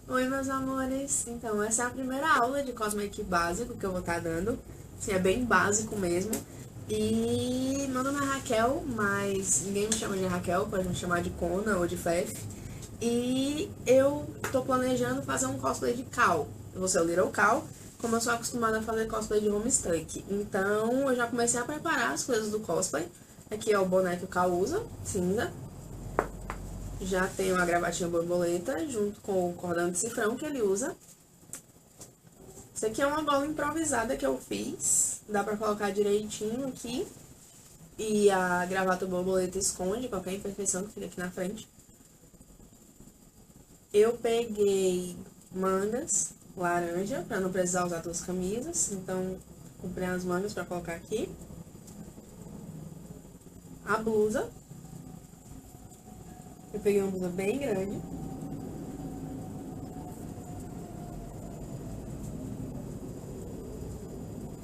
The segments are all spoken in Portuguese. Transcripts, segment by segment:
Oi, meus amores! Então, essa é a primeira aula de cosmake básico que eu vou estar dando. Assim, é bem básico mesmo. E meu nome é Raquel, mas ninguém me chama de Raquel, pode me chamar de Kona ou de Fef. E eu tô planejando fazer um cosplay de Cal. Eu vou ser o Little Cal, como eu sou acostumada a fazer cosplay de Homestuck. Então, eu já comecei a preparar as coisas do cosplay. Aqui é o boné que o Cal usa, cinza. Já tenho a gravatinha borboleta junto com o cordão de cifrão que ele usa. Isso aqui é uma bola improvisada que eu fiz. Dá pra colocar direitinho aqui. E a gravata borboleta esconde qualquer imperfeição que fica aqui na frente. Eu peguei mangas laranja, pra não precisar usar duas camisas. Então, comprei as mangas pra colocar aqui. A blusa. Eu peguei uma blusa bem grande.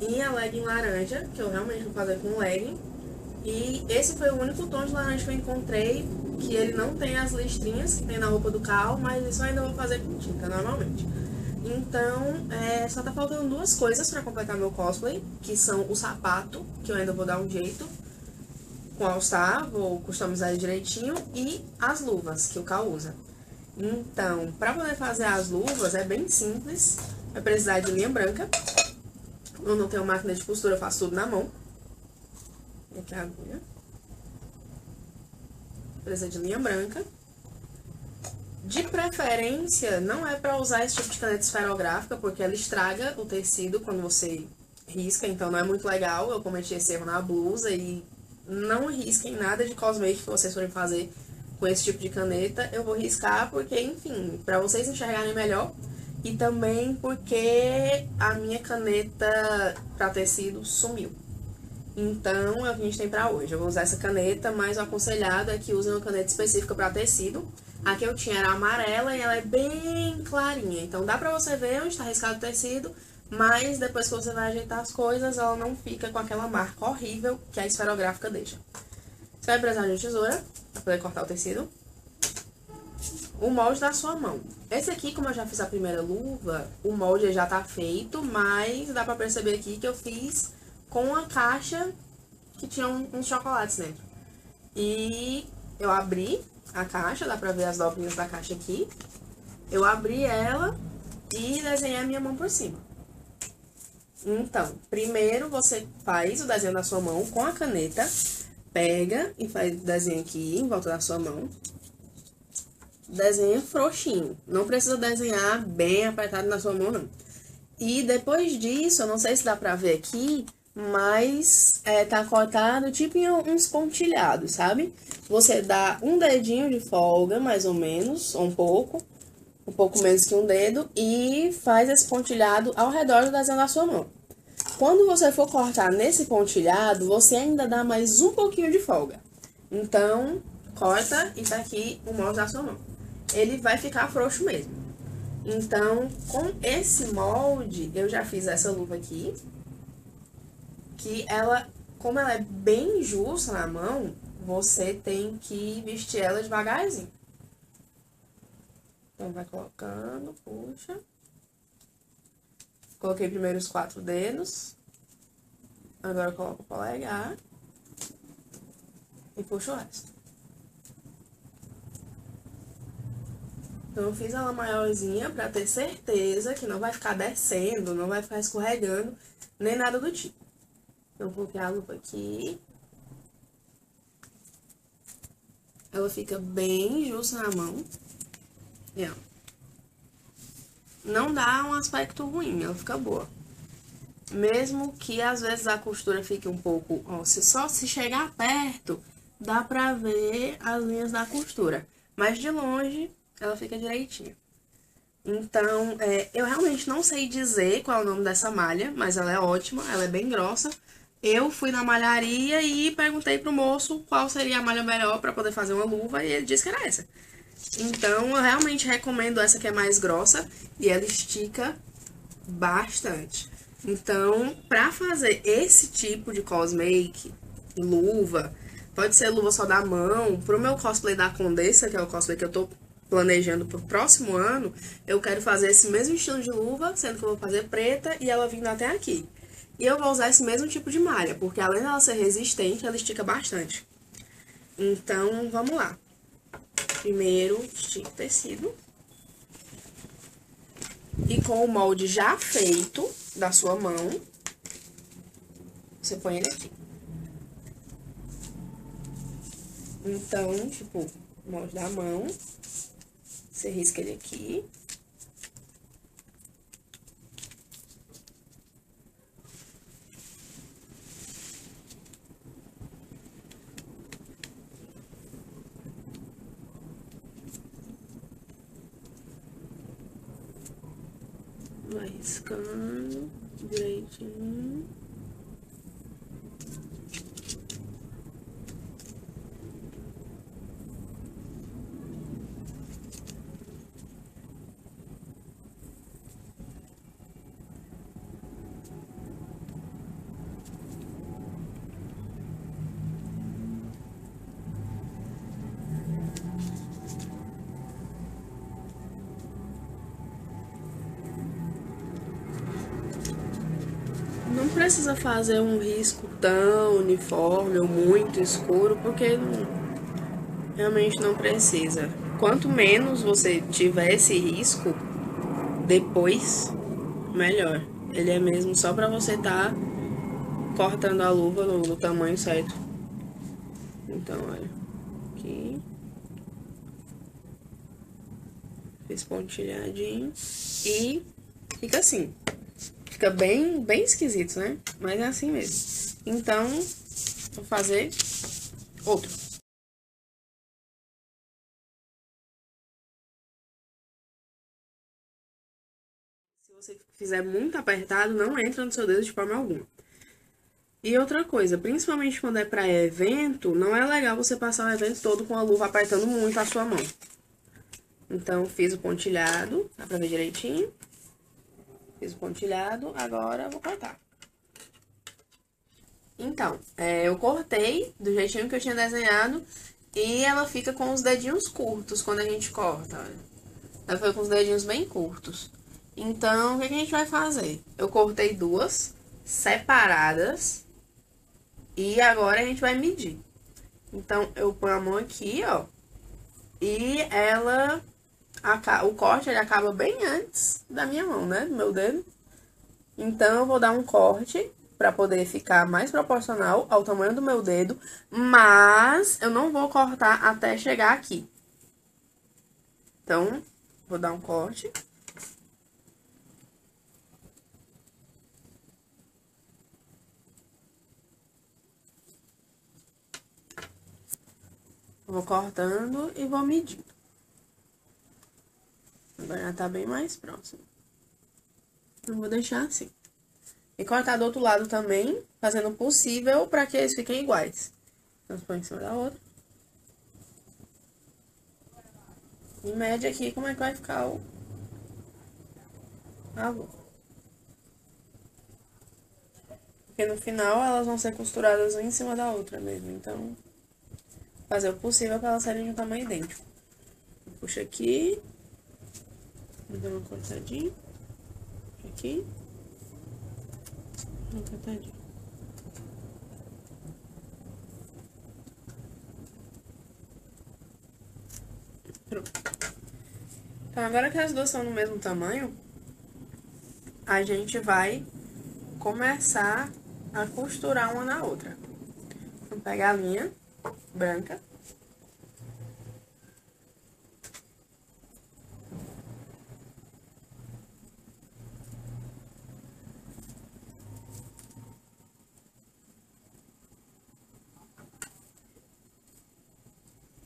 E a legging laranja, que eu realmente vou fazer com legging. E esse foi o único tom de laranja que eu encontrei, que ele não tem as listrinhas que tem na roupa do Cal, mas isso eu ainda vou fazer com tinta, normalmente. Então, só tá faltando duas coisas pra completar meu cosplay, que são o sapato, que eu ainda vou dar um jeito com All Star, vou customizar ele direitinho, e as luvas que o Cal usa. Então, pra poder fazer as luvas é bem simples, vai precisar de linha branca. Eu não tenho máquina de costura, eu faço tudo na mão. E aqui a agulha. Precisa de linha branca. De preferência, não é pra usar esse tipo de caneta esferográfica, porque ela estraga o tecido quando você risca, então não é muito legal. Eu cometi esse erro na blusa e não risquem nada de cosmético que vocês forem fazer com esse tipo de caneta. Eu vou riscar porque, enfim, pra vocês enxergarem melhor. E também porque a minha caneta pra tecido sumiu. Então, é o que a gente tem pra hoje. Eu vou usar essa caneta, mas o aconselhado é que usem uma caneta específica pra tecido. A que eu tinha era amarela e ela é bem clarinha. Então, dá pra você ver onde tá riscado o tecido, mas depois que você vai ajeitar as coisas, ela não fica com aquela marca horrível que a esferográfica deixa. Você vai precisar de uma tesoura pra poder cortar o tecido. O molde da sua mão. Esse aqui, como eu já fiz a primeira luva, o molde já tá feito, mas dá pra perceber aqui que eu fiz com uma caixa que tinha uns chocolates dentro. E eu abri a caixa, dá pra ver as dobrinhas da caixa aqui. Eu abri ela e desenhei a minha mão por cima. Então, primeiro você faz o desenho da sua mão com a caneta, pega e faz o desenho aqui em volta da sua mão. Desenha frouxinho, não precisa desenhar bem apertado na sua mão, não. E depois disso, eu não sei se dá pra ver aqui, mas tá cortado tipo em uns pontilhados, sabe? Você dá um dedinho de folga, mais ou menos, ou um pouco menos que um dedo, e faz esse pontilhado ao redor do desenho da sua mão. Quando você for cortar nesse pontilhado, você ainda dá mais um pouquinho de folga. Então, corta e tá aqui o molde da sua mão. Ele vai ficar frouxo mesmo. Então, com esse molde, eu já fiz essa luva aqui. Que ela, como ela é bem justa na mão, você tem que vestir ela devagarzinho. Então, vai colocando, puxa. Coloquei primeiro os 4 dedos. Agora eu coloco o polegar. E puxo o resto. Então, eu fiz ela maiorzinha pra ter certeza que não vai ficar descendo, não vai ficar escorregando, nem nada do tipo. Então, coloquei a luva aqui. Ela fica bem justa na mão. E, ó. Não dá um aspecto ruim, ela fica boa. Mesmo que às vezes a costura fique um pouco... Ó, se chegar perto, dá pra ver as linhas da costura. Mas de longe, ela fica direitinha. Então, eu realmente não sei dizer qual é o nome dessa malha, mas ela é ótima, ela é bem grossa. Eu fui na malharia e perguntei pro moço qual seria a malha melhor pra poder fazer uma luva e ele disse que era essa. Então, eu realmente recomendo essa que é mais grossa e ela estica bastante. Então, pra fazer esse tipo de cosmake, luva, pode ser luva só da mão, pro meu cosplay da Condessa, que é o cosplay que eu tô planejando pro próximo ano, eu quero fazer esse mesmo estilo de luva, sendo que eu vou fazer preta e ela vindo até aqui. E eu vou usar esse mesmo tipo de malha, porque além dela ser resistente, ela estica bastante. Então, vamos lá. Primeiro, estica o tecido. E com o molde já feito da sua mão, você põe ele aqui. Então, tipo, molde da mão, você risca ele aqui. Vai riscando direitinho. Não precisa fazer um risco tão uniforme ou muito escuro, porque realmente não precisa. Quanto menos você tiver esse risco, depois, melhor. Ele é mesmo só pra você tá cortando a luva no tamanho certo. Então, olha, aqui. Fiz pontilhadinho. E fica assim. Fica bem esquisito, né? Mas é assim mesmo. Então, vou fazer outro. Se você fizer muito apertado, não entra no seu dedo de forma alguma. E outra coisa, principalmente quando é pra evento, não é legal você passar o evento todo com a luva apertando muito a sua mão. Então, fiz o pontilhado, dá pra ver direitinho. Fiz o pontilhado, agora eu vou cortar. Então, eu cortei do jeitinho que eu tinha desenhado e ela fica com os dedinhos curtos quando a gente corta, olha. Ela fica com os dedinhos bem curtos. Então, o que a gente vai fazer? Eu cortei duas separadas e agora a gente vai medir. Então, eu ponho a mão aqui, ó, e o corte ele acaba bem antes da minha mão, né, do meu dedo. Então, eu vou dar um corte para poder ficar mais proporcional ao tamanho do meu dedo, mas eu não vou cortar até chegar aqui. Então, vou dar um corte. Vou cortando e vou medindo. Agora já tá bem mais próximo. Eu vou deixar assim. E cortar do outro lado também, fazendo o possível para que eles fiquem iguais. Então, põe em cima da outra. E mede aqui como é que vai ficar a luva. Porque no final elas vão ser costuradas uma em cima da outra mesmo. Então, fazer o possível para elas serem de um tamanho idêntico. Puxa aqui. Vou dar uma cortadinha. Aqui. Uma cortadinha. Pronto. Então, agora que as duas são no mesmo tamanho, a gente vai começar a costurar uma na outra. Vou pegar a linha branca.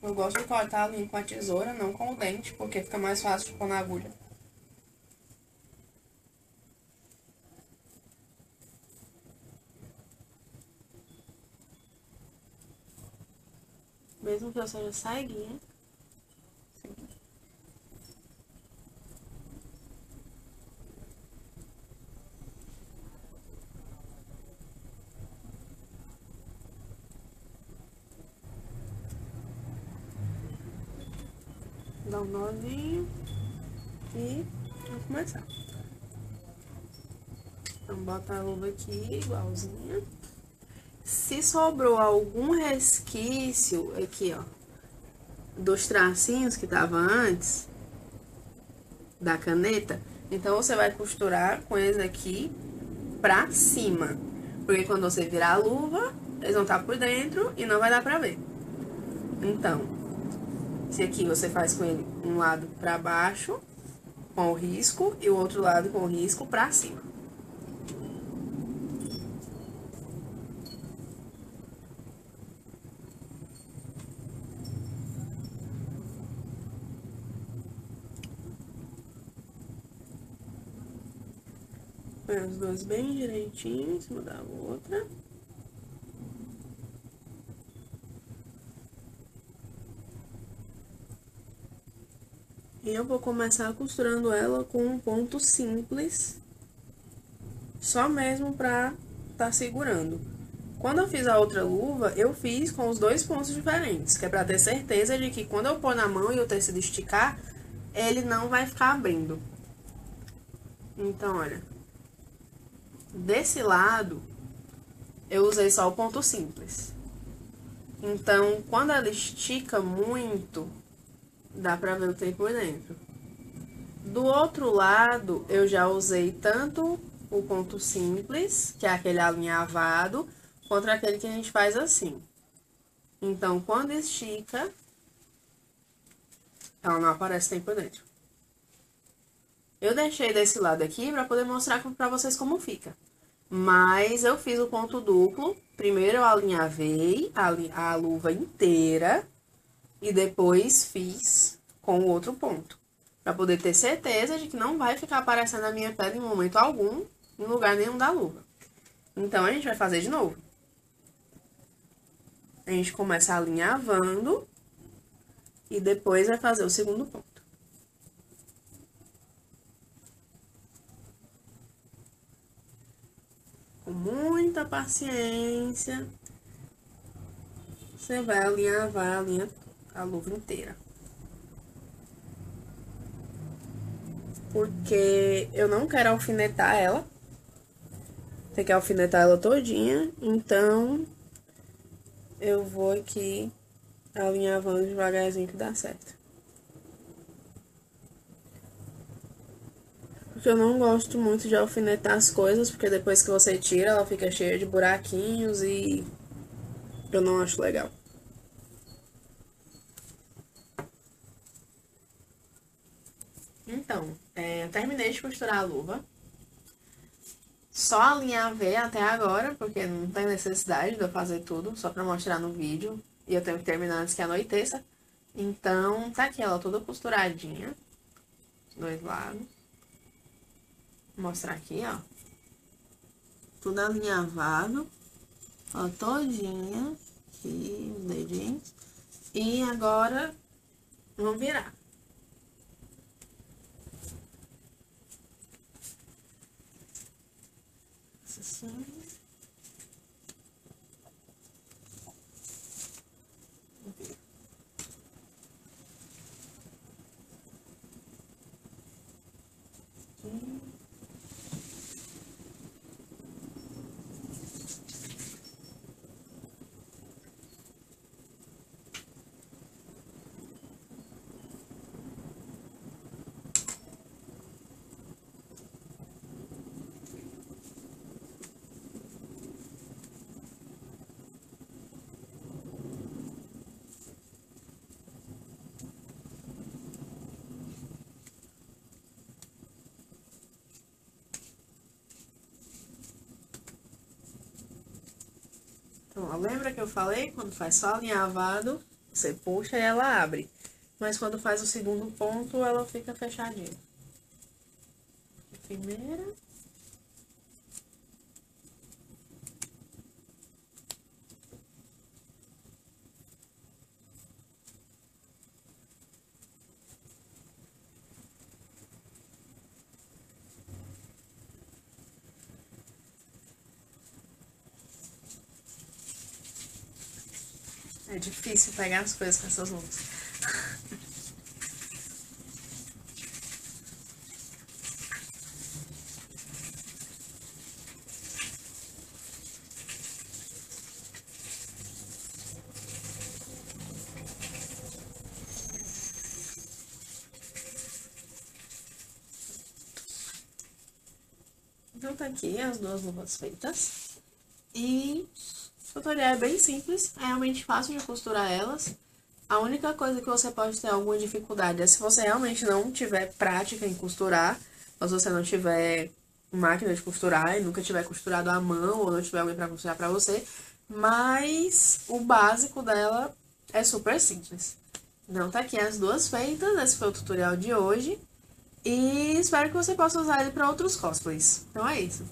Eu gosto de cortar a linha com a tesoura, não com o dente, porque fica mais fácil de pôr na agulha. Mesmo que eu seja ceguinha. dar um nozinho e vamos começar. Então, bota a luva aqui, igualzinha. Se sobrou algum resquício aqui, ó, dos tracinhos que tava antes da caneta, então você vai costurar com esse aqui pra cima. Porque quando você virar a luva, eles vão estar por dentro e não vai dar pra ver. Então, se aqui você faz com ele um lado pra baixo, com o risco, e o outro lado com o risco pra cima. Põe os dois bem direitinho em cima da outra. E eu vou começar costurando ela com um ponto simples, só mesmo pra tá segurando. Quando eu fiz a outra luva, eu fiz com os dois pontos diferentes, que é pra ter certeza de que quando eu pôr na mão e o tecido esticar, ele não vai ficar abrindo. Então, olha, desse lado, eu usei só o ponto simples. Então, quando ela estica muito, dá pra ver o tempo por dentro. Do outro lado, eu já usei tanto o ponto simples, que é aquele alinhavado, quanto aquele que a gente faz assim. Então, quando estica, ela não aparece tempo por dentro. Eu deixei desse lado aqui pra poder mostrar pra vocês como fica. Mas eu fiz o ponto duplo. Primeiro eu alinhavei a luva inteira e depois fiz com o outro ponto. Pra poder ter certeza de que não vai ficar aparecendo a minha pele em momento algum, em lugar nenhum da luva. Então, a gente vai fazer de novo. A gente começa alinhavando e depois vai fazer o segundo ponto. Com muita paciência, você vai alinhavar a luva inteira. Porque eu não quero alfinetar ela. Tem que alfinetar ela todinha, então eu vou aqui alinhavando devagarzinho que dá certo. Porque eu não gosto muito de alfinetar as coisas, porque depois que você tira, ela fica cheia de buraquinhos e eu não acho legal. Então, eu terminei de costurar a luva. Só alinhavei até agora, porque não tem necessidade de eu fazer tudo, só pra mostrar no vídeo. E eu tenho que terminar antes que anoiteça. Então, tá aqui ela toda costuradinha. Dos dois lados. Vou mostrar aqui, ó. Tudo alinhavado. Ó, todinha. Aqui, os dedinhos. E agora, vamos virar. Assim. Então, ó, lembra que eu falei? Quando faz só alinhavado, você puxa e ela abre. Mas quando faz o segundo ponto, ela fica fechadinha. Primeira. É difícil pegar as coisas com essas mãos. Então tá aqui as duas luvas feitas. E o tutorial é bem simples, é realmente fácil de costurar elas. A única coisa que você pode ter alguma dificuldade é se você realmente não tiver prática em costurar, ou se você não tiver máquina de costurar e nunca tiver costurado à mão, ou não tiver alguém pra costurar pra você. Mas o básico dela é super simples. Então tá aqui as duas feitas, esse foi o tutorial de hoje. E espero que você possa usar ele para outros cosplays. Então é isso.